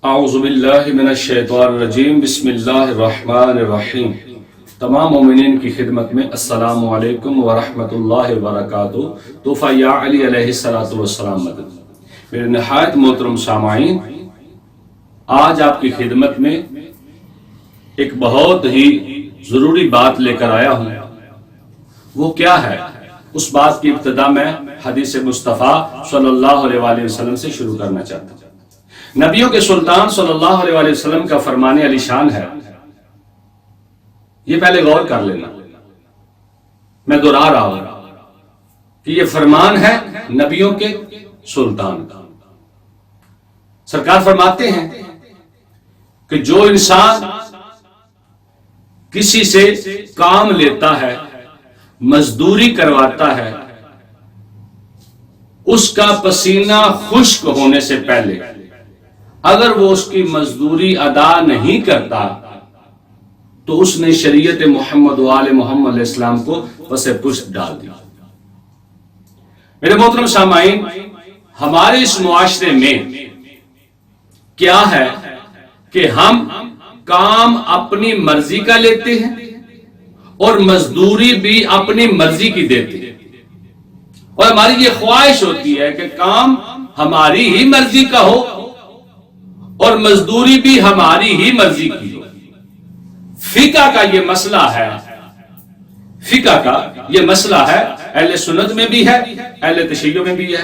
اعوذ باللہ من الشیطان الرجیم بسم اللہ الرحمن الرحیم۔ تمام مومنین کی خدمت میں السلام علیکم ورحمۃ اللہ وبرکاتہ۔ تحفہ یا علی علیہ السلام مدد۔ میرے نہایت محترم سامعین، آج آپ کی خدمت میں ایک بہت ہی ضروری بات لے کر آیا ہوں۔ وہ کیا ہے؟ اس بات کی ابتدا میں حدیث مصطفیٰ صلی اللہ علیہ وآلہ وسلم سے شروع کرنا چاہتا ہوں۔ نبیوں کے سلطان صلی اللہ علیہ وآلہ وسلم کا فرمان علی شان ہے، یہ پہلے غور کر لینا، میں دہرا رہا ہوں کہ یہ فرمان ہے نبیوں کے سلطان کا۔ سرکار فرماتے ہیں کہ جو انسان کسی سے کام لیتا ہے، مزدوری کرواتا ہے، اس کا پسینہ خشک ہونے سے پہلے اگر وہ اس کی مزدوری ادا نہیں کرتا تو اس نے شریعت محمد و آل محمد علیہ السلام کو پس پشت ڈال دیا۔ میرے محترم سامعین، ہمارے اس معاشرے میں کیا ہے کہ ہم کام اپنی مرضی کا لیتے ہیں اور مزدوری بھی اپنی مرضی کی دیتے ہیں، اور ہماری یہ خواہش ہوتی ہے کہ کام ہماری ہی مرضی کا ہو اور مزدوری بھی ہماری ہی مرضی کی ہو۔ فقہ کا یہ مسئلہ ہے، فقہ کا یہ مسئلہ ہے، اہل سنت میں بھی ہے، اہل تشیع میں بھی ہے۔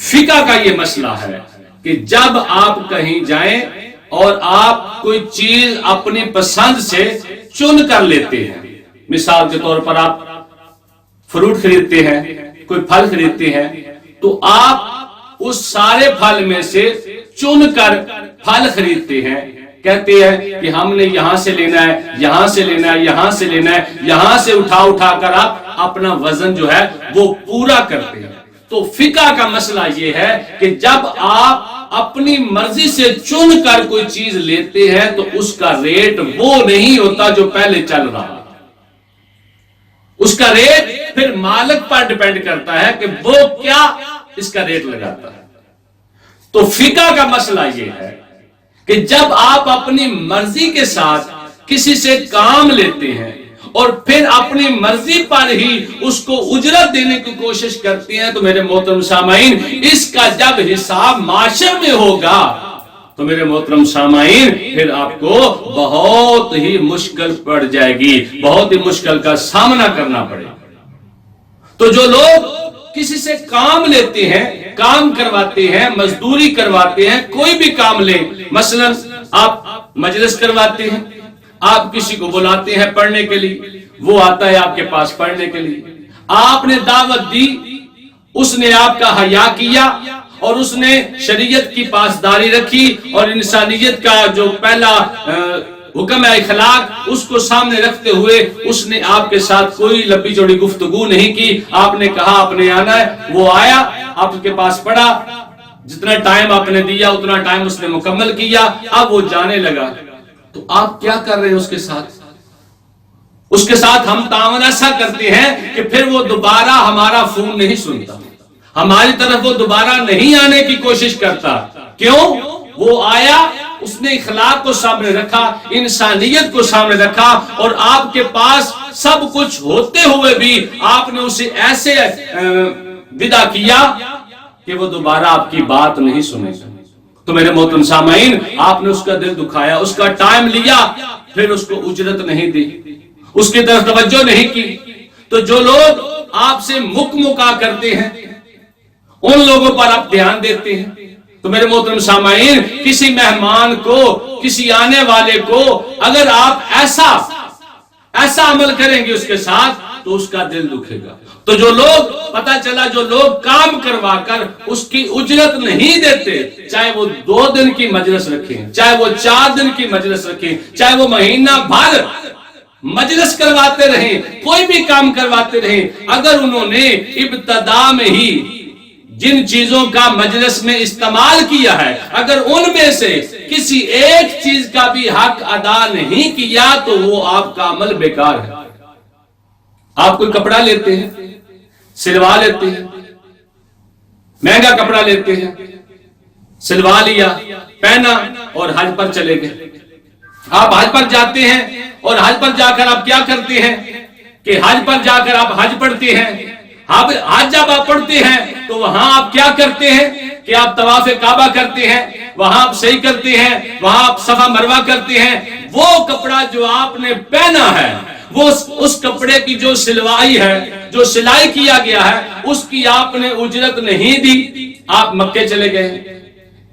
فقہ کا یہ مسئلہ ہے کہ جب آپ کہیں جائیں اور آپ کوئی چیز اپنی پسند سے چن کر لیتے ہیں، مثال کے طور پر آپ فروٹ خریدتے ہیں، کوئی پھل خریدتے ہیں، تو آپ اس سارے پھل میں سے چن کر پھل خریدتے ہیں، کہتے ہیں کہ ہم نے یہاں سے لینا ہے، یہاں سے لینا ہے، یہاں سے لینا ہے، یہاں سے اٹھا کر آپ اپنا وزن جو ہے وہ پورا کرتے ہیں۔ تو فقہ کا مسئلہ یہ ہے کہ جب آپ اپنی مرضی سے چن کر کوئی چیز لیتے ہیں تو اس کا ریٹ وہ نہیں ہوتا جو پہلے چل رہا، اس کا ریٹ پھر مالک پر ڈیپینڈ کرتا ہے کہ وہ کیا اس کا ریٹ لگاتا ہے۔ تو فقہ کا مسئلہ یہ ہے کہ جب آپ اپنی مرضی کے ساتھ کسی سے کام لیتے ہیں اور پھر اپنی مرضی پر ہی اس کو اجرت دینے کی کوشش کرتے ہیں، تو میرے محترم سامعین، اس کا جب حساب معاشر میں ہوگا تو میرے محترم سامعین پھر آپ کو بہت ہی مشکل پڑ جائے گی، بہت ہی مشکل کا سامنا کرنا پڑے گا۔ تو جو لوگ کسی سے کام لیتے ہیں، کام کرواتے ہیں، مزدوری کرواتے ہیں، کوئی بھی کام لیں، مثلا آپ مجلس کرواتے ہیں، آپ کسی کو بلاتے ہیں پڑھنے کے لیے، وہ آتا ہے آپ کے پاس پڑھنے کے لیے، آپ نے دعوت دی، اس نے آپ کا حیا کیا اور اس نے شریعت کی پاسداری رکھی اور انسانیت کا جو پہلا حکم ہے اخلاق، اس کو سامنے رکھتے ہوئے اس نے آپ کے ساتھ کوئی لمبی چوڑی گفتگو نہیں کی۔ آپ نے کہا آپ نے آنا ہے، وہ آیا، آپ کے پاس پڑھا، جتنا ٹائم آپ نے دیا اتنا ٹائم اس نے مکمل کیا، اب وہ جانے لگا۔ تو آپ کیا کر رہے ہیں اس کے ساتھ؟ اس کے ساتھ ہم تعاون ایسا کرتے ہیں کہ پھر وہ دوبارہ ہمارا فون نہیں سنتا، ہماری طرف وہ دوبارہ نہیں آنے کی کوشش کرتا۔ کیوں؟ وہ آیا، اس نے اخلاق کو سامنے رکھا، انسانیت کو سامنے رکھا، اور آپ کے پاس سب کچھ ہوتے ہوئے بھی آپ نے اسے ایسے ودا کیا کہ وہ دوبارہ آپ کی بات نہیں سنے گا۔ تو میرے محترم سامعین، آپ نے اس کا دل دکھایا، اس کا ٹائم لیا، پھر اس کو اجرت نہیں دی، اس کی طرف توجہ نہیں کی۔ تو جو لوگ آپ سے مکا کرتے ہیں ان لوگوں پر آپ دھیان دیتے ہیں۔ تو میرے محترم سامعین، کسی مہمان کو، کسی آنے والے کو اگر آپ ایسا عمل کریں گے اس کے ساتھ تو اس کا دل دکھے گا۔ تو جو لوگ، پتہ چلا جو لوگ کام کروا کر اس کی اجرت نہیں دیتے، چاہے وہ 2 دن کی مجلس رکھیں، چاہے وہ 4 دن کی مجلس رکھیں، چاہے وہ مہینہ بھر مجلس کرواتے رہیں، کوئی بھی کام کرواتے رہیں، اگر انہوں نے ابتدا میں ہی جن چیزوں کا مجلس میں استعمال کیا ہے، اگر ان میں سے کسی ایک چیز کا بھی حق ادا نہیں کیا تو وہ آپ کا عمل بیکار ہے۔ آپ کوئی کپڑا لیتے ہیں، سلوا لیتے ہیں، مہنگا کپڑا لیتے ہیں، سلوا لیا، پہنا اور حج پر چلے گئے۔ آپ حج پر جاتے ہیں اور حج پر جا کر آپ کیا کرتے ہیں کہ حج پر جا کر آپ حج پڑھتے ہیں۔ حج جب آپ پڑھتے ہیں تو وہاں آپ کیا کرتے ہیں کہ آپ طواف کعبہ کرتے ہیں، وہاں آپ سعی کرتے ہیں، وہاں آپ صفا مروہ کرتے ہیں۔ وہ کپڑا جو آپ نے پہنا ہے، وہ اس کپڑے کی جو سلوائی ہے، جو سلائی کیا گیا ہے، اس کی آپ نے اجرت نہیں دی۔ آپ مکے چلے گئے،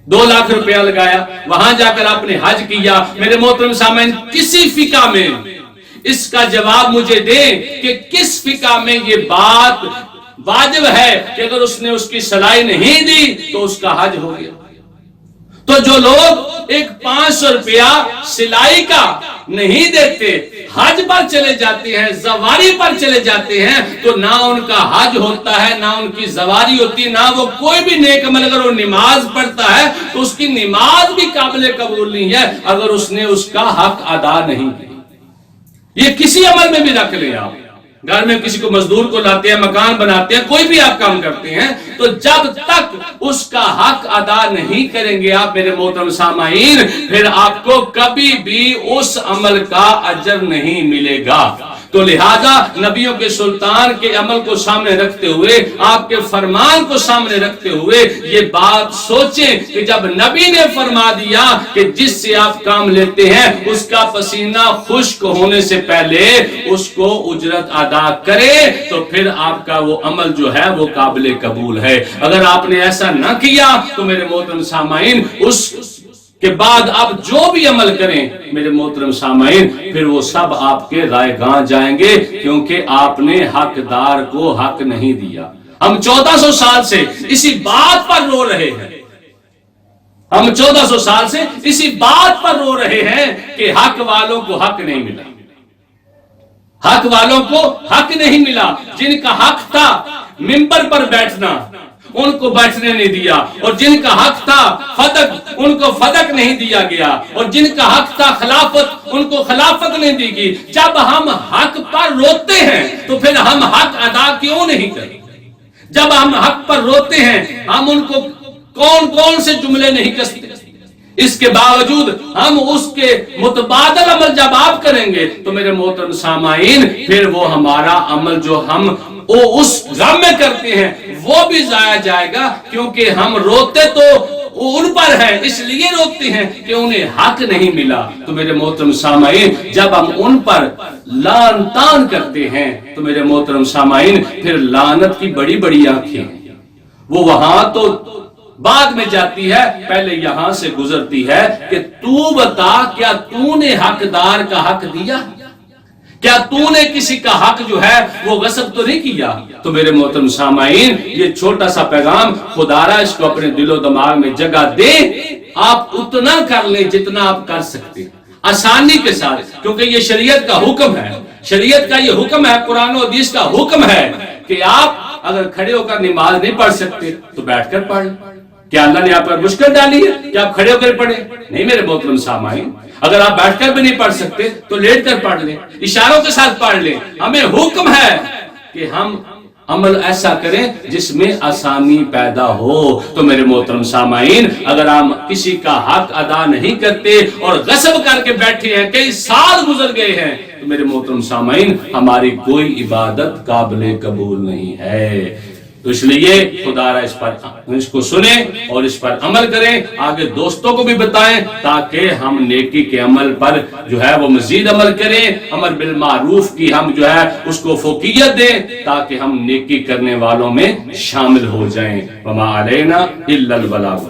2 لاکھ روپیہ لگایا، وہاں جا کر آپ نے حج کیا۔ میرے محترم سامعین، کسی فقہ میں اس کا جواب مجھے دیں کہ کس فقہ میں یہ بات واجب ہے کہ اگر اس نے اس کی سلائی نہیں دی تو اس کا حج ہو گیا؟ تو جو لوگ ایک 500 روپیہ سلائی کا نہیں دیتے، حج پر چلے جاتے ہیں، زواری پر چلے جاتے ہیں، تو نہ ان کا حج ہوتا ہے، نہ ان کی زواری ہوتی، نہ وہ کوئی بھی نیک عمل۔ اگر وہ نماز پڑھتا ہے تو اس کی نماز بھی قابل قبول نہیں ہے اگر اس نے اس کا حق ادا نہیں کیا۔ یہ کسی عمل میں بھی رکھ لیں، آپ گھر میں کسی کو مزدور کو لاتے ہیں، مکان بناتے ہیں، کوئی بھی آپ کام کرتے ہیں، تو جب تک اس کا حق ادا نہیں کریں گے آپ میرے محترم سامعین، پھر آپ کو کبھی بھی اس عمل کا اجر نہیں ملے گا۔ تو لہذا نبیوں کے سلطان کے عمل کو سامنے رکھتے ہوئے، آپ کے فرمان کو سامنے رکھتے ہوئے یہ بات سوچیں کہ جب نبی نے فرما دیا کہ جس سے آپ کام لیتے ہیں اس کا پسینہ خشک ہونے سے پہلے اس کو اجرت ادا کرے، تو پھر آپ کا وہ عمل جو ہے وہ قابل قبول ہے۔ اگر آپ نے ایسا نہ کیا تو میرے محترم سامعین، اس کے بعد آپ جو بھی عمل کریں میرے محترم سامعین، پھر وہ سب آپ کے رائے گاں جائیں گے، کیونکہ آپ نے حقدار کو حق نہیں دیا۔ ہم 1400 سال سے اسی بات پر رو رہے ہیں، ہم 1400 سال سے اسی بات پر رو رہے ہیں کہ حق والوں کو حق نہیں ملا، حق والوں کو حق نہیں ملا۔ جن کا حق تھا منبر پر بیٹھنا، ان کو بیٹھنے نہیں دیا، اور جن کا حق تھا فدق، ان کو فدق نہیں دیا گیا، اور جن کا حق تھا خلافت، ان کو خلافت نہیں دی گئی۔ جب ہم حق پر روتے ہیں تو پھر ہم حق ادا کیوں نہیں کریں؟ جب ہم حق پر روتے ہیں، ہم ان کو کون سے جملے نہیں کستے، اس کے باوجود ہم اس کے متبادل عمل جب آپ کریں گے تو میرے محترم سامعین، پھر وہ ہمارا عمل جو ہم اس غم میں کرتے ہیں وہ بھی ضائع جائے گا، کیونکہ ہم روتے تو ان پر ہیں، اس لیے روتے ہیں کہ انہیں حق نہیں ملا۔ تو میرے محترم سامعین، جب ہم ان پر لعن طعن کرتے ہیں تو میرے محترم سامعین، پھر لعنت کی بڑی بڑی آنکھیں ہیں، وہ وہاں تو بعد میں جاتی ہے، پہلے یہاں سے گزرتی ہے کہ تو بتا، کیا تو نے حقدار کا حق دیا؟ کیا تو نے کسی کا حق جو ہے وہ غصب تو نہیں کیا؟ تو میرے محترم سامعین، یہ چھوٹا سا پیغام خدا را اس کو اپنے دل و دماغ میں جگہ دے۔ آپ اتنا کر لیں جتنا آپ کر سکتے، آسانی کے ساتھ، کیونکہ یہ شریعت کا حکم ہے، شریعت کا یہ حکم ہے، قرآن و حدیث کا حکم ہے کہ آپ اگر کھڑے ہو کر نماز نہیں پڑھ سکتے تو بیٹھ کر پڑھ لیں۔ کیا اللہ نے آپ پر مشکل ڈالی ہے کہ آپ کھڑے ہو کر پڑھیں؟ نہیں میرے محترم سامعین، اگر آپ بیٹھ کر بھی نہیں پڑھ سکتے تو لیٹ کر پڑھ لیں، اشاروں کے ساتھ پڑھ لیں۔ ہمیں حکم ہے کہ ہم عمل ایسا کریں جس میں آسانی پیدا ہو۔ تو میرے محترم سامعین، اگر ہم کسی کا حق ادا نہیں کرتے اور غصب کر کے بیٹھے ہیں، کئی سال گزر گئے ہیں، تو میرے محترم سامعین، ہماری کوئی عبادت قابل قبول نہیں ہے۔ تو اس لیے خدا را اس کو سنیں اور اس پر عمل کریں، آگے دوستوں کو بھی بتائیں تاکہ ہم نیکی کے عمل پر جو ہے وہ مزید عمل کریں، امر بالمعروف کی ہم جو ہے اس کو فوقیت دیں تاکہ ہم نیکی کرنے والوں میں شامل ہو جائیں۔ وما علینا الا البلاغ۔